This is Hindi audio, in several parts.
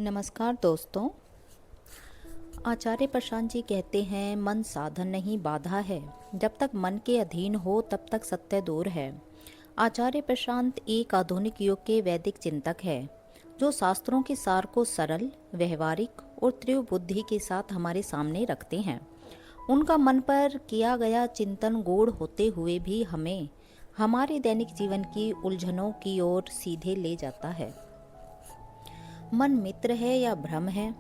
नमस्कार दोस्तों। आचार्य प्रशांत जी कहते हैं, मन साधन नहीं बाधा है। जब तक मन के अधीन हो तब तक सत्य दूर है। आचार्य प्रशांत एक आधुनिक युग के वैदिक चिंतक है जो शास्त्रों के सार को सरल, व्यवहारिक और तीव्र बुद्धि के साथ हमारे सामने रखते हैं। उनका मन पर किया गया चिंतन गूढ़ होते हुए भी हमें हमारे दैनिक जीवन की उलझनों की ओर सीधे ले जाता है। मन मित्र है या भ्रम है?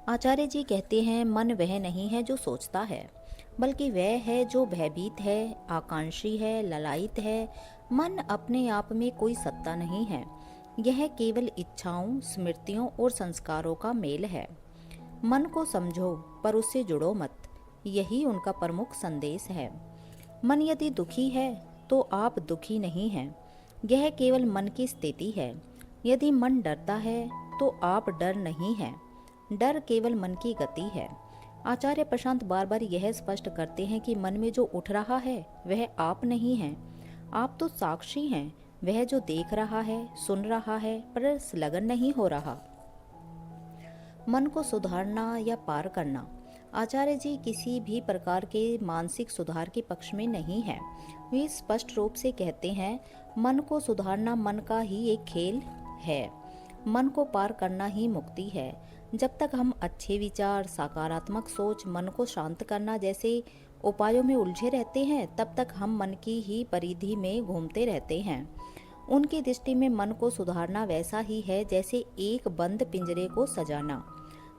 आचार्य जी कहते हैं, मन वह नहीं है जो सोचता है, बल्कि वह है जो भयभीत है, आकांक्षी है, ललायित है। मन अपने आप में कोई सत्ता नहीं है। यह केवल इच्छाओं, स्मृतियों और संस्कारों का मेल है। मन को समझो पर उससे जुड़ो मत, यही उनका प्रमुख संदेश है। मन यदि दुखी है तो आप दुखी नहीं हैं, यह केवल मन की स्थिति है। यदि मन डरता है तो आप डर नहीं हैं, डर केवल मन की गति है। आचार्य प्रशांत बार बार यह स्पष्ट करते हैं कि मन में जो उठ रहा है वह आप नहीं हैं। आप तो साक्षी हैं, वह जो देख रहा है, सुन रहा है, पर संलग्न नहीं हो रहा। मन को सुधारना या पार करना। आचार्य जी किसी भी प्रकार के मानसिक सुधार के पक्ष में नहीं है। वे स्पष्ट रूप से कहते हैं, मन को सुधारना मन का ही एक खेल है। मन को पार करना ही मुक्ति है। जब तक हम अच्छे विचार, सकारात्मक सोच, मन को शांत करना जैसे उपायों में उलझे रहते हैं, तब तक हम मन की ही परिधि में घूमते रहते हैं। उनकी दृष्टि में मन को सुधारना वैसा ही है जैसे एक बंद पिंजरे को सजाना।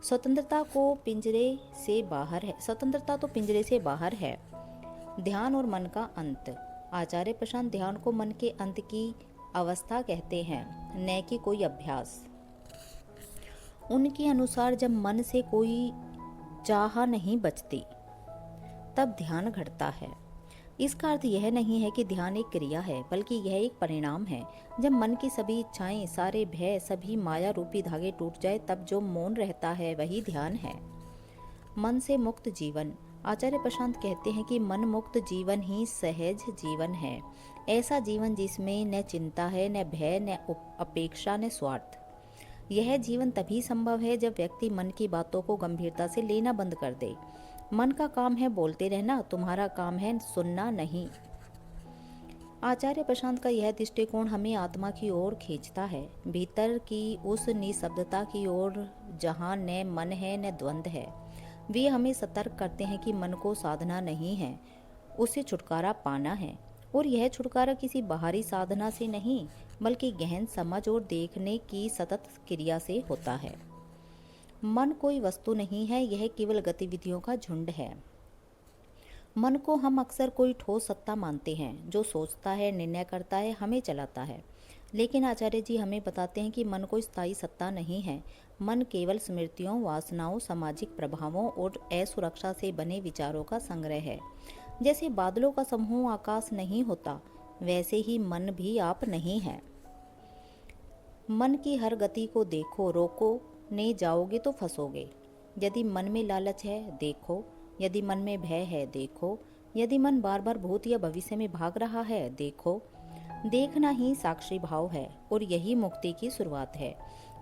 स्वतंत्रता तो पिंजरे से बाहर है। ध्यान और मन का अंत। आचार्य प्रशांत ध्यान को मन के अंत की अवस्था कहते हैं, न कि कोई अभ्यास। उनके अनुसार जब मन से कोई चाह नहीं बचती तब ध्यान घटता है। इसका अर्थ यह नहीं है कि ध्यान एक क्रिया है, बल्कि यह एक परिणाम है। जब मन की सभी इच्छाएं, सारे भय, सभी माया रूपी धागे टूट जाए, तब जो मौन रहता है वही ध्यान है। मन से मुक्त जीवन। आचार्य प्रशांत कहते हैं कि मन मुक्त जीवन ही सहज जीवन है। ऐसा जीवन जिसमें न चिंता है, न भय, न अपेक्षा, न स्वार्थ। यह जीवन तभी संभव है जब व्यक्ति मन की बातों को गंभीरता से लेना बंद कर दे। मन का काम है बोलते रहना, तुम्हारा काम है सुनना नहीं। आचार्य प्रशांत का यह दृष्टिकोण हमें आत्मा की ओर खींचता है, भीतर की उस निःशब्दता की ओर जहाँ न मन है न द्वंद्व है। वे हमें सतर्क करते हैं कि मन को साधना नहीं है, उससे छुटकारा पाना है। और यह छुटकारा किसी बाहरी साधना से नहीं, बल्कि गहन समझ और देखने की सतत क्रिया से होता है। मन कोई वस्तु नहीं है, यह केवल गतिविधियों का झुंड है। मन को हम अक्सर कोई ठोस सत्ता मानते हैं जो सोचता है, निर्णय करता है, हमें चलाता है। लेकिन आचार्य जी हमें बताते हैं कि मन कोई स्थायी सत्ता नहीं है। मन केवल स्मृतियों, वासनाओं, सामाजिक प्रभावों और असुरक्षा से बने विचारों का संग्रह है। जैसे बादलों का समूह आकाश नहीं होता, वैसे ही मन भी आप नहीं है। मन की हर गति को देखो, रोको नहीं जाओगे तो फंसोगे। यदि मन में लालच है, देखो। यदि मन में भय है, देखो। यदि मन बार बार भूत या भविष्य में भाग रहा है, देखो। देखना ही साक्षी भाव है और यही मुक्ति की शुरुआत है।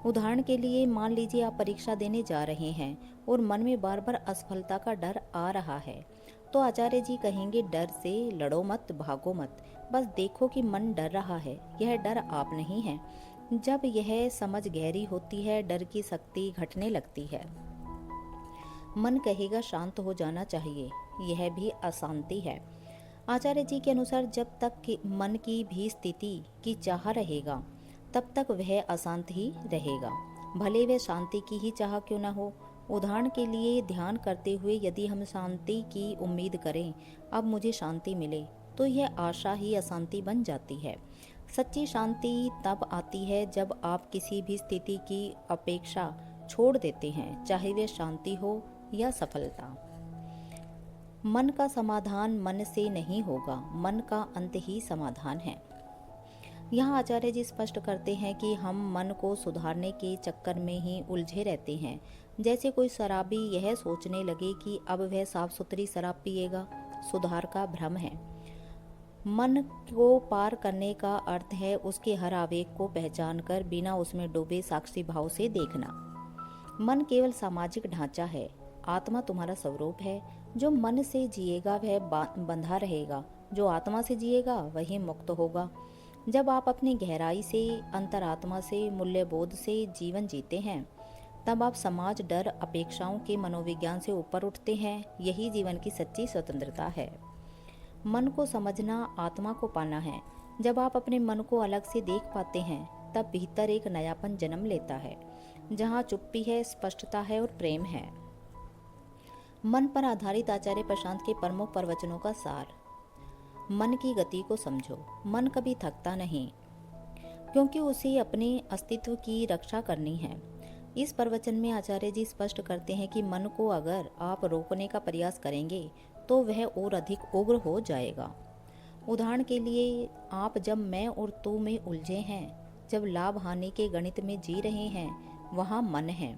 उदाहरण के लिए मान लीजिए आप परीक्षा देने जा रहे हैं और मन में बार बार असफलता का डर आ रहा है, तो आचार्य जी कहेंगे, डर से लड़ो मत, भागो मत, बस देखो कि मन डर रहा है, यह डर आप नहीं है। जब यह समझ गहरी होती है, डर की शक्ति घटने लगती है। मन कहेगा शांत हो जाना चाहिए, यह भी अशांति है। आचार्य जी के अनुसार जब तक कि मन की भी स्थिति की चाह रहेगा, तब तक वह अशांत ही रहेगा, भले वह शांति की ही चाह क्यों न हो। उदाहरण के लिए ध्यान करते हुए यदि हम शांति की उम्मीद करें, अब मुझे शांति मिले, तो यह आशा ही अशांति बन जाती है। सच्ची शांति तब आती है जब आप किसी भी स्थिति की अपेक्षा छोड़ देते हैं, चाहे वह शांति हो या सफलता। मन का समाधान मन से नहीं होगा, मन का अंत ही समाधान है। यहाँ आचार्य जी स्पष्ट करते हैं कि हम मन को सुधारने के चक्कर में ही उलझे रहते हैं। जैसे कोई शराबी यह सोचने लगे कि अब वह साफ सुथरी शराब पिएगा, सुधार का भ्रम है। मन को पार करने का अर्थ है उसके हर आवेग को पहचान कर बिना उसमें डूबे साक्षी भाव से देखना। मन केवल सामाजिक ढांचा है, आत्मा तुम्हारा स्वरूप है। जो मन से जिएगा वह बंधा रहेगा, जो आत्मा से जिएगा वही मुक्त होगा। जब आप अपनी गहराई से, अंतरात्मा से, मूल्यबोध से जीवन जीते हैं, तब आप समाज, डर, अपेक्षाओं के मनोविज्ञान से ऊपर उठते हैं। यही जीवन की सच्ची स्वतंत्रता है। मन को समझना, आत्मा को पाना है। जब आप अपने मन को अलग से देख पाते हैं, तब भीतर एक नयापन जन्म लेता है, जहाँ चुप्पी है, स्पष्टता है और प्रेम है। मन पर आधारित आचार्य प्रशांत के प्रमुख प्रवचनों का सार। मन की गति को समझो। मन कभी थकता नहीं, क्योंकि उसे अपने अस्तित्व की रक्षा करनी है। इस प्रवचन में आचार्य जी स्पष्ट करते हैं कि मन को अगर आप रोकने का प्रयास करेंगे तो वह और अधिक उग्र हो जाएगा। उदाहरण के लिए, आप जब मैं और तू में उलझे हैं, जब लाभ हानि के गणित में जी रहे हैं, वहाँ मन है।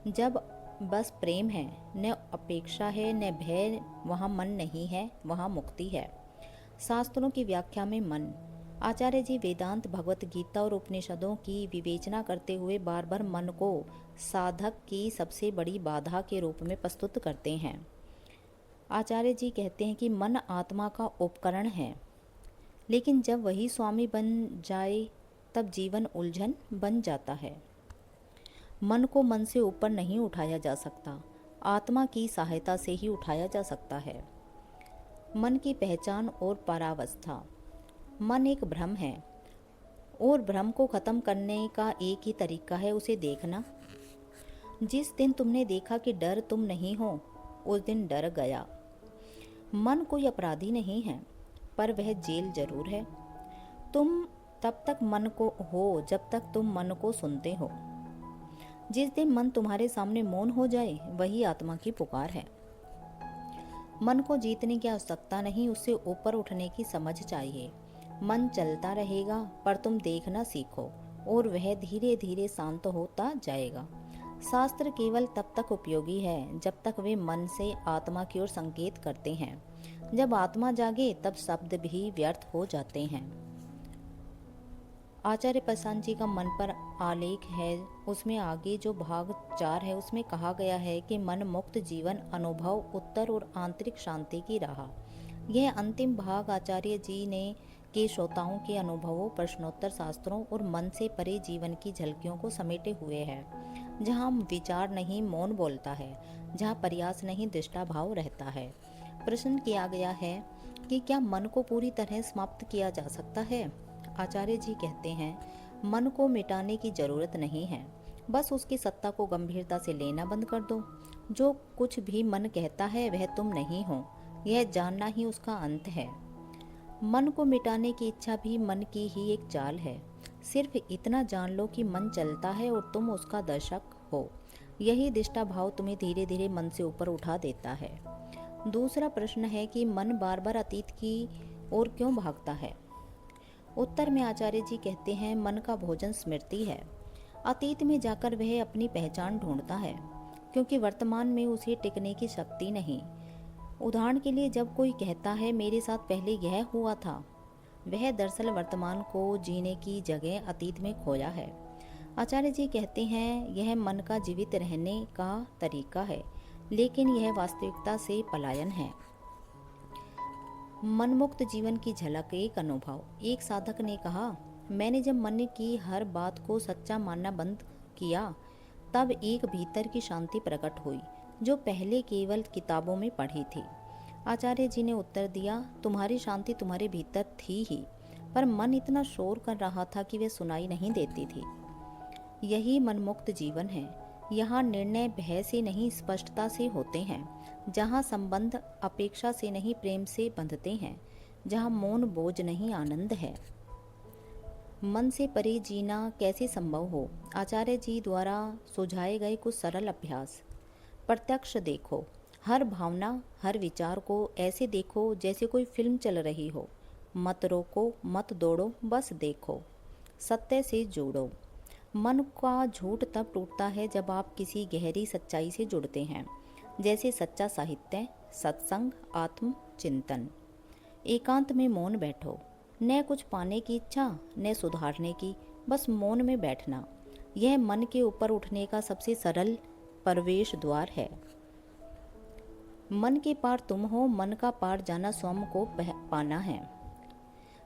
जब बस प्रेम है, न अपेक्षा है न भय, वहाँ मन नहीं है, वहाँ मुक्ति है। शास्त्रों की व्याख्या में मन। आचार्य जी वेदांत, भगवत गीता और उपनिषदों की विवेचना करते हुए बार बार मन को साधक की सबसे बड़ी बाधा के रूप में प्रस्तुत करते हैं। आचार्य जी कहते हैं कि मन आत्मा का उपकरण है, लेकिन जब वही स्वामी बन जाए तब जीवन उलझन बन जाता है। मन को मन से ऊपर नहीं उठाया जा सकता, आत्मा की सहायता से ही उठाया जा सकता है। मन की पहचान और परावस्था। मन एक भ्रम है और भ्रम को खत्म करने का एक ही तरीका है, उसे देखना। जिस दिन तुमने देखा कि डर तुम नहीं हो, उस दिन डर गया। मन कोई अपराधी नहीं है, पर वह जेल जरूर है। तुम तब तक मन को हो जब तक तुम मन को सुनते हो। जिस दिन मन तुम्हारे सामने मौन हो जाए, वही आत्मा की पुकार है। मन को जीतने की आवश्यकता नहीं, उससे ऊपर उठने की समझ चाहिए। मन चलता रहेगा, पर तुम देखना सीखो और वह धीरे धीरे शांत होता जाएगा। शास्त्र केवल तब तक उपयोगी है जब तक वे मन से आत्मा की ओर संकेत करते हैं। जब आत्मा जागे तब शब्द भी व्यर्थ हो जाते हैं। आचार्य प्रशांत जी का मन पर आलेख है, उसमें आगे जो भाग 4 है उसमें कहा गया है कि मन मुक्त जीवन अनुभव, उत्तर और आंतरिक शांति की राह। यह अंतिम भाग आचार्य जी ने के श्रोताओं के अनुभवों, प्रश्नोत्तर, शास्त्रों और मन से परे जीवन की झलकियों को समेटे हुए है, जहाँ विचार नहीं मौन बोलता है, जहाँ प्रयास नहीं दृष्टा भाव रहता है। प्रश्न किया गया है कि क्या मन को पूरी तरह समाप्त किया जा सकता है? आचार्य जी कहते हैं, मन को मिटाने की जरूरत नहीं है, बस उसकी सत्ता को गंभीरता से लेना बंद कर दो। जो कुछ भी मन कहता है वह तुम नहीं हो, यह जानना ही उसका अंत है। मन को मिटाने की इच्छा भी मन की ही एक चाल है। सिर्फ इतना जान लो कि मन चलता है और तुम उसका दर्शक हो। यही दृष्टा भाव तुम्हें धीरे धीरे मन से ऊपर उठा देता है। दूसरा प्रश्न है कि मन बार बार अतीत की ओर क्यों भागता है? उत्तर में आचार्य जी कहते हैं, मन का भोजन स्मृति है। अतीत में जाकर वह अपनी पहचान ढूंढता है, क्योंकि वर्तमान में उसे टिकने की शक्ति नहीं। उदाहरण के लिए, जब कोई कहता है मेरे साथ पहले यह हुआ था, वह दरअसल वर्तमान को जीने की जगह अतीत में खोया है। आचार्य जी कहते हैं, यह मन का जीवित रहने का तरीका है, लेकिन यह वास्तविकता से पलायन है। मनमुक्त जीवन की झलक, एक अनुभव। एक साधक ने कहा, मैंने जब मन की हर बात को सच्चा मानना बंद किया, तब एक भीतर की शांति प्रकट हुई जो पहले केवल किताबों में पढ़ी थी। आचार्य जी ने उत्तर दिया, तुम्हारी शांति तुम्हारे भीतर थी ही, पर मन इतना शोर कर रहा था कि वह सुनाई नहीं देती थी। यही मनमुक्त जीवन है। यहाँ निर्णय भय से नहीं, स्पष्टता से होते हैं। जहाँ संबंध अपेक्षा से नहीं, प्रेम से बंधते हैं। जहाँ मौन बोझ नहीं, आनंद है। मन से परे जीना कैसे संभव हो? आचार्य जी द्वारा सुझाए गए कुछ सरल अभ्यास। प्रत्यक्ष देखो। हर भावना, हर विचार को ऐसे देखो जैसे कोई फिल्म चल रही हो। मत रोको, मत दौड़ो, बस देखो। सत्य से जोड़ो। मन का झूठ तब टूटता है जब आप किसी गहरी सच्चाई से जुड़ते हैं, जैसे सच्चा साहित्य, सत्संग, आत्म चिंतन। एकांत में मौन बैठो। न कुछ पाने की इच्छा, न सुधारने की, बस मौन में बैठना। यह मन के ऊपर उठने का सबसे सरल प्रवेश द्वार है। मन के पार तुम हो, मन का पार जाना स्वयं को पाना है।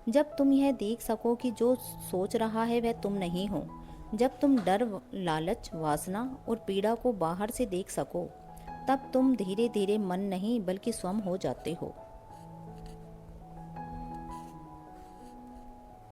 जब तुम यह देख सको कि जो सोच रहा है वह तुम नहीं हो, जब तुम डर, लालच, वासना और पीड़ा को बाहर से देख सको, तब तुम धीरे धीरे मन नहीं बल्कि स्वयं हो जाते हो।